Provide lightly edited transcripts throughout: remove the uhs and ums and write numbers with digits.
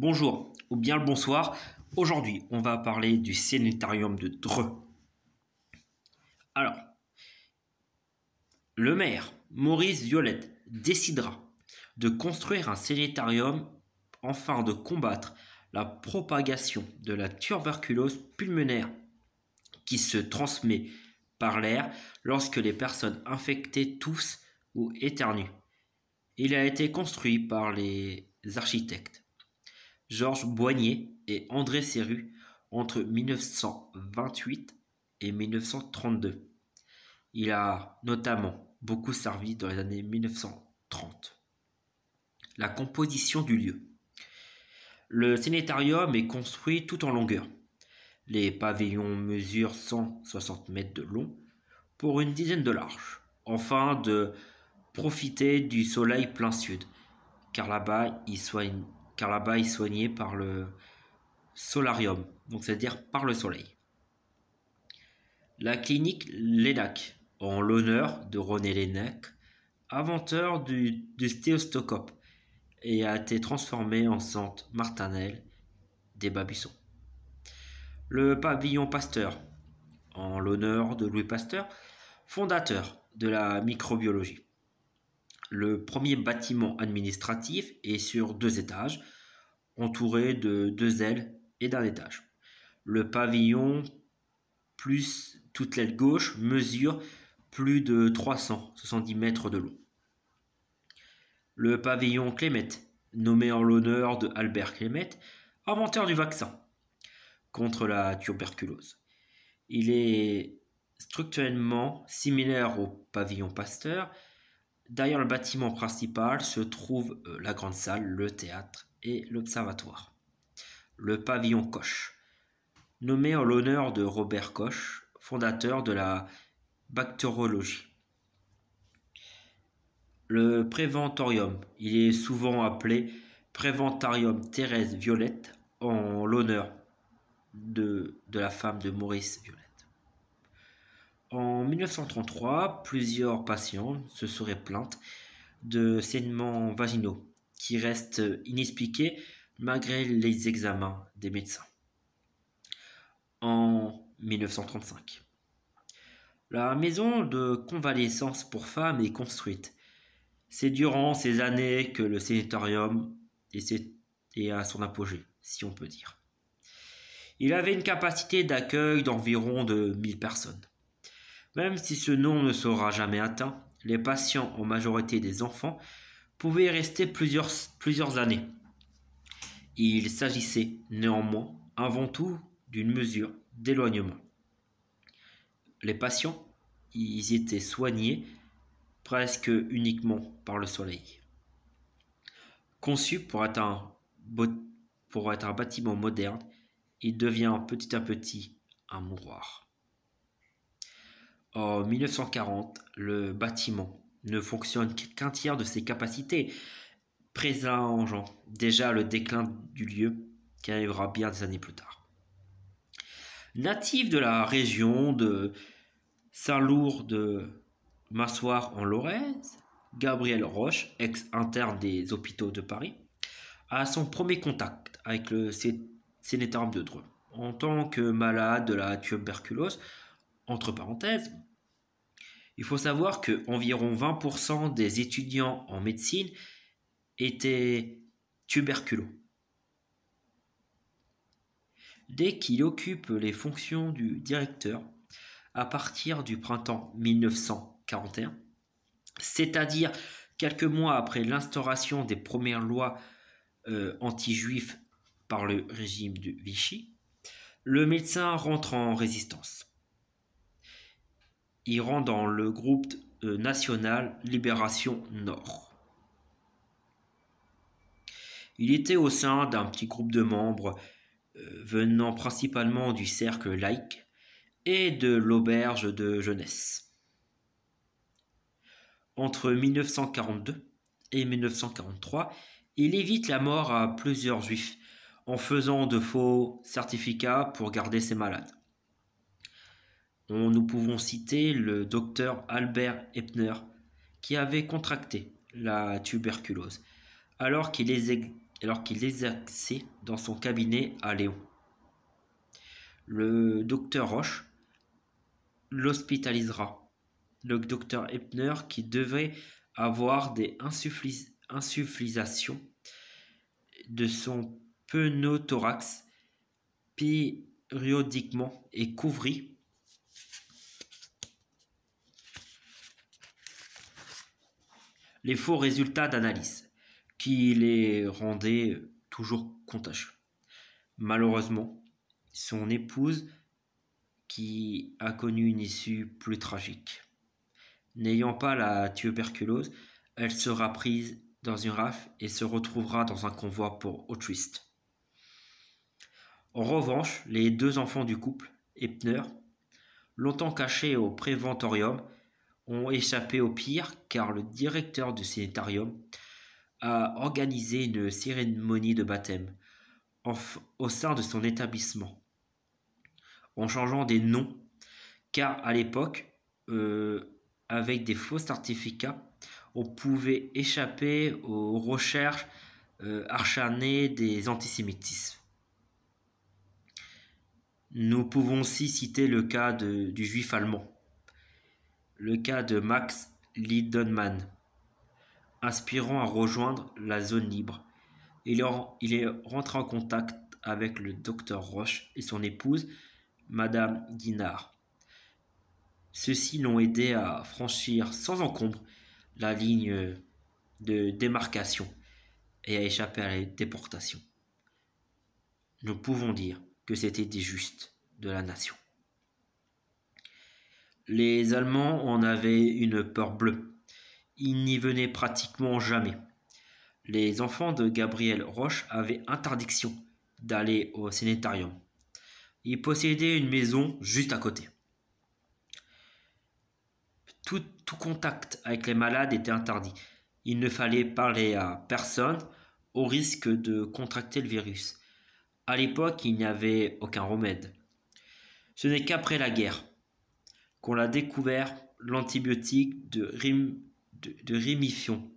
Bonjour ou bien le bonsoir. Aujourd'hui, on va parler du Sanitarium de Dreux. Alors, le maire, Maurice Violette, décidera de construire un sanitarium afin de combattre la propagation de la tuberculose pulmonaire qui se transmet par l'air lorsque les personnes infectées toussent ou éternuent. Il a été construit par les architectes Georges Boignet et André Serru entre 1928 et 1932. Il a notamment beaucoup servi dans les années 1930. La composition du lieu. Le sanitarium est construit tout en longueur. Les pavillons mesurent 160 mètres de long pour une dizaine de large, afin de profiter du soleil plein sud, car là-bas il est soigné par le solarium, donc c'est-à-dire par le soleil. La clinique Lénac, en l'honneur de René Lénac, inventeur du stéthoscope, et a été transformée en centre maternel des Babuissons. Le pavillon Pasteur, en l'honneur de Louis Pasteur, fondateur de la microbiologie. Le premier bâtiment administratif est sur 2 étages, entouré de 2 ailes et d'un étage. Le pavillon plus toute l'aile gauche mesure plus de 370 mètres de long. Le pavillon Clémet, nommé en l'honneur de Albert Clémet, inventeur du vaccin contre la tuberculose. Il est structurellement similaire au pavillon Pasteur. Derrière le bâtiment principal se trouve la grande salle, le théâtre et l'observatoire. Le pavillon Koch, nommé en l'honneur de Robert Koch, fondateur de la bactériologie. Le préventorium, il est souvent appelé Préventarium Thérèse Violette en l'honneur de la femme de Maurice Violette. En 1933, plusieurs patients se seraient plaints de saignements vaginaux qui restent inexpliqués malgré les examens des médecins. En 1935, la maison de convalescence pour femmes est construite. C'est durant ces années que le sanitarium est à son apogée, si on peut dire. Il avait une capacité d'accueil d'environ de 1000 personnes. Même si ce nombre ne sera jamais atteint, les patients, en majorité des enfants, pouvaient y rester plusieurs années. Il s'agissait néanmoins avant tout d'une mesure d'éloignement. Les patients, ils étaient soignés presque uniquement par le soleil. Conçu pour être un bâtiment moderne, il devient petit à petit un mouroir. En 1940, le bâtiment ne fonctionne qu'un tiers de ses capacités, présageant déjà le déclin du lieu qui arrivera bien des années plus tard. Natif de la région de Saint-Lourd de Massoir en Lorraine, Gabriel Roche, ex-interne des hôpitaux de Paris, a son premier contact avec le sanitarium de Dreux. En tant que malade de la tuberculose, entre parenthèses, il faut savoir que environ 20% des étudiants en médecine étaient tuberculeux. Dès qu'il occupe les fonctions du directeur, à partir du printemps 1941, c'est-à-dire quelques mois après l'instauration des premières lois anti-juifs par le régime de Vichy, le médecin rentre en résistance. Il rentre dans le groupe national Libération Nord. Il était au sein d'un petit groupe de membres venant principalement du cercle laïque et de l'auberge de jeunesse. Entre 1942 et 1943, il évite la mort à plusieurs juifs en faisant de faux certificats pour garder ses malades. Nous pouvons citer le docteur Albert Eppner qui avait contracté la tuberculose alors qu'il alors qu'il exerçait dans son cabinet à Léon. Le docteur Roche l'hospitalisera. Le docteur Ebner, qui devait avoir des insufflisations de son pneumothorax périodiquement et couvrit les faux résultats d'analyse qui les rendaient toujours contagieux. Malheureusement, son épouse, qui a connu une issue plus tragique. N'ayant pas la tuberculose, elle sera prise dans une rafle et se retrouvera dans un convoi pour Auschwitz. En revanche, les deux enfants du couple, Ebner, longtemps cachés au préventorium, ont échappé au pire car le directeur du sanitarium a organisé une cérémonie de baptême au sein de son établissement, en changeant des noms, car à l'époque, avec des faux certificats, on pouvait échapper aux recherches acharnées des antisémitismes. Nous pouvons aussi citer le cas du juif allemand, le cas de Max Lindemann, aspirant à rejoindre la zone libre. Il est rentré en contact avec le docteur Roche et son épouse, Madame Guinard. Ceux-ci l'ont aidé à franchir sans encombre la ligne de démarcation et à échapper à la déportation. Nous pouvons dire que c'était des justes de la nation. Les Allemands en avaient une peur bleue. Ils n'y venaient pratiquement jamais. Les enfants de Gabriel Roche avaient interdiction d'aller au sanitarium. Ils possédaient une maison juste à côté. Tout contact avec les malades était interdit. Il ne fallait parler à personne au risque de contracter le virus. À l'époque, il n'y avait aucun remède. Ce n'est qu'après la guerre qu'on a découvert l'antibiotique de Rimifion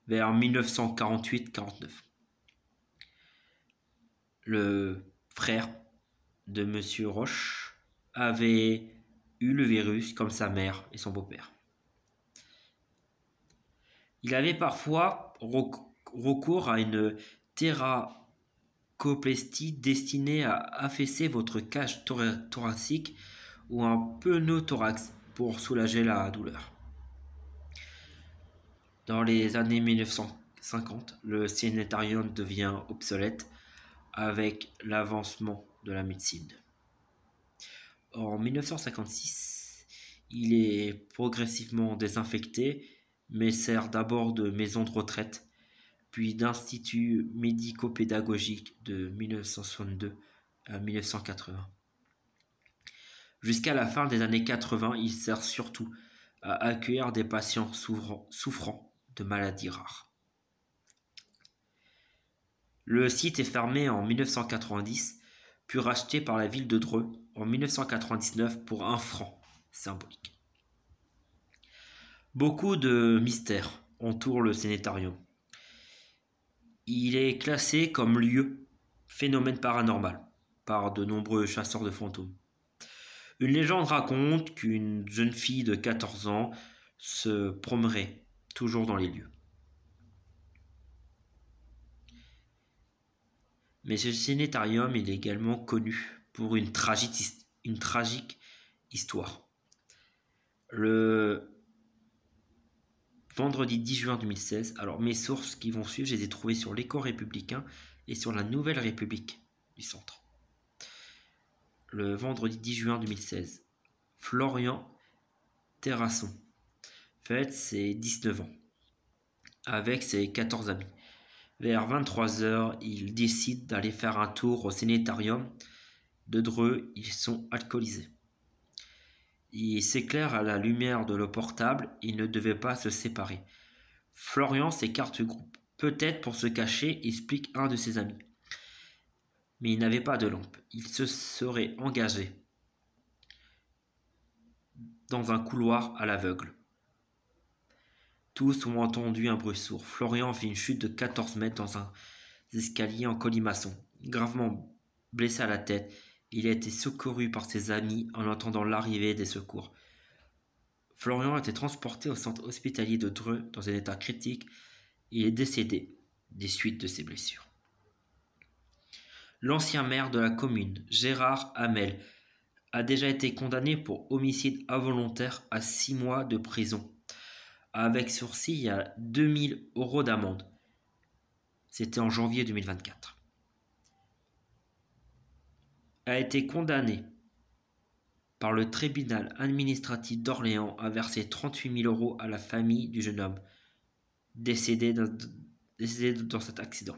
vers 1948-49. Le frère de Monsieur Roche avait eu le virus comme sa mère et son beau-père. Il avait parfois recours à une théracoplastie destinée à affaisser votre cage thoracique ou un pneumothorax pour soulager la douleur. Dans les années 1950, le sanitarium devient obsolète avec l'avancement de la médecine. En 1956, il est progressivement désinfecté, mais sert d'abord de maison de retraite, puis d'institut médico-pédagogique de 1962 à 1980. Jusqu'à la fin des années 80, il sert surtout à accueillir des patients souffrant de maladies rares. Le site est fermé en 1990, puis racheté par la ville de Dreux en 1999 pour 1 franc symbolique. Beaucoup de mystères entourent le sanitarium. Il est classé comme lieu phénomène paranormal par de nombreux chasseurs de fantômes. Une légende raconte qu'une jeune fille de 14 ans se promènerait toujours dans les lieux. Mais ce sanitarium est également connu pour une tragique histoire. Le vendredi 10 juin 2016, alors mes sources qui vont suivre, je les ai trouvées sur l'Écho républicain et sur la Nouvelle République du Centre. Le vendredi 10 juin 2016, Florian Terrasson fête ses 19 ans avec ses 14 amis. Vers 23h, ils décident d'aller faire un tour au sanitarium de Dreux. Ils sont alcoolisés. Il s'éclaire à la lumière de leur portable. Ils ne devaient pas se séparer. Florian s'écarte du groupe. Peut-être pour se cacher, explique un de ses amis. Mais il n'avait pas de lampe. Il se serait engagé dans un couloir à l'aveugle. Tous ont entendu un bruit sourd. Florian fait une chute de 14 mètres escaliers en colimaçon. Gravement blessé à la tête, il a été secouru par ses amis en entendant l'arrivée des secours. Florian a été transporté au centre hospitalier de Dreux dans un état critique. Il est décédé des suites de ses blessures. L'ancien maire de la commune, Gérard Hamel, a déjà été condamné pour homicide involontaire à 6 mois de prison, avec sursis à 2000 € d'amende. C'était en janvier 2024. A été condamné par le tribunal administratif d'Orléans à verser 38 000 € à la famille du jeune homme décédé dans cet accident.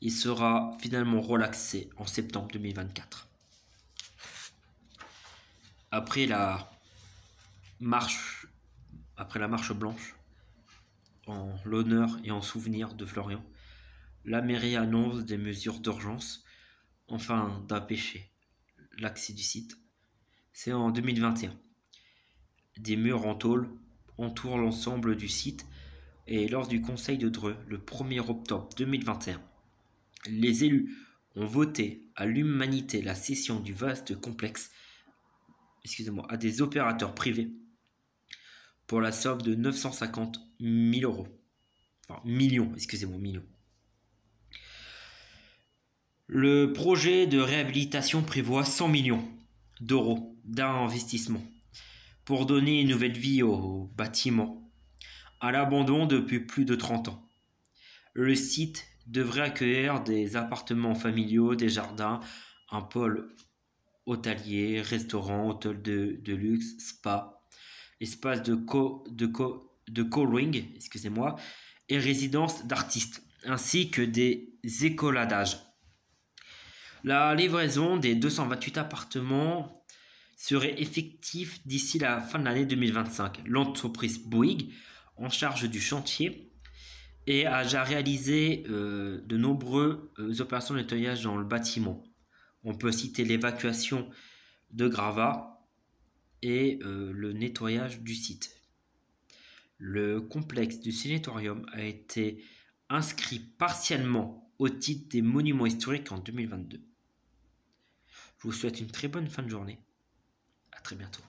Il sera finalement relaxé en septembre 2024. Après la marche blanche, en l'honneur et en souvenir de Florian, la mairie annonce des mesures d'urgence afin d'empêcher l'accès du site. C'est en 2021. Des murs en tôle entourent l'ensemble du site et lors du conseil de Dreux, le 1er octobre 2021, les élus ont voté à l'unanimité la cession du vaste complexe à des opérateurs privés pour la somme de 950 000 €. Enfin, millions. Le projet de réhabilitation prévoit 100 millions d'euros d'investissement pour donner une nouvelle vie au bâtiment, à l'abandon depuis plus de 30 ans. Le site devrait accueillir des appartements familiaux, des jardins, un pôle hôtelier, restaurant, hôtel de luxe, spa, espace de co-working, et résidence d'artistes, ainsi que des écoladages. La livraison des 228 appartements serait effective d'ici la fin de l'année 2025. L'entreprise Bouygues, en charge du chantier, a déjà réalisé de nombreuses opérations de nettoyage dans le bâtiment. On peut citer l'évacuation de gravats et le nettoyage du site. Le complexe du Cinétorium a été inscrit partiellement au titre des monuments historiques en 2022. Je vous souhaite une très bonne fin de journée. À très bientôt.